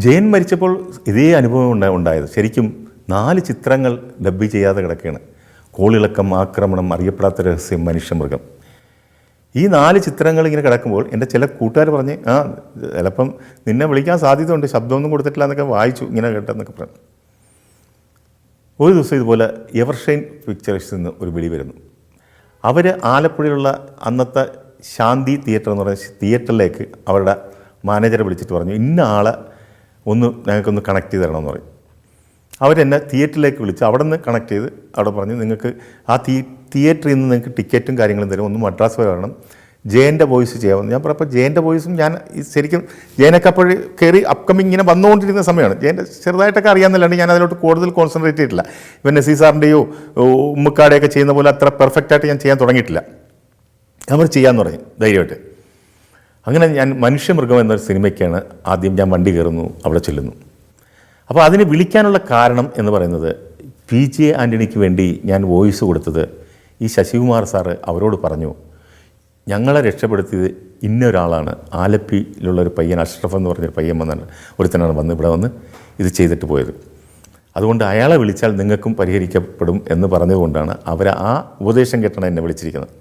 ജയൻ മരിച്ചപ്പോൾ ഇതേ അനുഭവം ഉണ്ടായത്. ശരിക്കും 4 ചിത്രങ്ങൾ ഡബ്ബ് ചെയ്യാതെ കിടക്കുകയാണ്. കോളിളക്കം, ആക്രമണം, അറിയപ്പെടാത്ത രഹസ്യം, മനുഷ്യമൃഗം. ഈ 4 ചിത്രങ്ങൾ ഇങ്ങനെ കിടക്കുമ്പോൾ എൻ്റെ ചില കൂട്ടുകാർ പറഞ്ഞ് ചിലപ്പം നിന്നെ വിളിക്കാൻ സാധ്യതയുണ്ട്, ശബ്ദമൊന്നും കൊടുത്തിട്ടില്ല എന്നൊക്കെ വായിച്ചു, ഇങ്ങനെ കേട്ടെന്നൊക്കെ പറഞ്ഞു. ഒരു ദിവസം ഇതുപോലെ എവർഷൈൻ പിക്ചേഴ്സിൽ നിന്ന് ഒരു വിളി വരുന്നു. അവർ ആലപ്പുഴയിലുള്ള അന്നത്തെ ശാന്തി തിയേറ്റർ എന്ന് പറയുന്ന തിയേറ്ററിലേക്ക് അവരുടെ മാനേജറെ വിളിച്ചിട്ട് പറഞ്ഞു, ഇന്ന ആളെ ഞങ്ങൾക്കൊന്ന് കണക്ട് ചെയ്ത് തരണമെന്ന് പറയും. അവരെന്നെ തിയേറ്ററിലേക്ക് വിളിച്ച് അവിടെ നിന്ന് കണക്ട് ചെയ്ത് അവിടെ പറഞ്ഞ് നിങ്ങൾക്ക് ആ തിയേറ്ററിൽ നിന്ന് നിങ്ങൾക്ക് ടിക്കറ്റും കാര്യങ്ങളും തരും, ഒന്ന് മദ്രാസ് വരെ വരണം, ജയൻ്റെ വോയിസ് ചെയ്യാമെന്ന്. ഞാൻ പറഞ്ഞപ്പോൾ ജയൻ്റെ വോയിസും ഞാൻ ശരിക്കും ജയനൊക്കെ അപ്പോൾ കയറി അപ്കമിങ് ഇങ്ങനെ വന്നുകൊണ്ടിരുന്ന സമയമാണ്. ജയൻ്റെ ചെറുതായിട്ടൊക്കെ അറിയാമെന്നല്ലാണ്ട് ഞാൻ അതിലോട്ട് കൂടുതൽ കോൺസെൻട്രേറ്റ് ചെയ്തിട്ടില്ല. ഇവൻ നസീർ സാറിൻ്റെയോ ഉമ്മക്കാടെയൊക്കെ ചെയ്യുന്ന പോലെ അത്ര പെർഫെക്റ്റായിട്ട് ഞാൻ ചെയ്യാൻ തുടങ്ങിയിട്ടില്ല. അവർ ചെയ്യാമെന്ന് പറയും ധൈര്യമായിട്ട്. അങ്ങനെ ഞാൻ മനുഷ്യമൃഗം എന്നൊരു സിനിമയ്ക്കാണ് ആദ്യം ഞാൻ വണ്ടി കയറുന്നു, അവിടെ ചെല്ലുന്നു. അപ്പോൾ അതിന് വിളിക്കാനുള്ള കാരണം എന്ന് പറയുന്നത് PJ ആൻ്റണിക്ക് വേണ്ടി ഞാൻ വോയിസ് കൊടുത്തത് ഈ ശശികുമാർ സാറ് അവരോട് പറഞ്ഞു, ഞങ്ങളെ രക്ഷപ്പെടുത്തിയത് ഇന്നൊരാളാണ്, ആലപ്പിയിലുള്ളൊരു പയ്യൻ അഷ്റഫ് എന്ന് പറഞ്ഞൊരു പയ്യൻ വന്നാണ്, ഒരുത്തനാണ് ഇവിടെ വന്ന് ഇത് ചെയ്തിട്ട് പോയത്. അതുകൊണ്ട് അയാളെ വിളിച്ചാൽ നിങ്ങൾക്കും പരിഹരിക്കപ്പെടും എന്ന് പറഞ്ഞതുകൊണ്ടാണ് അവർ ആ ഉപദേശം കേട്ടാണ് എന്നെ വിളിച്ചിരിക്കുന്നത്.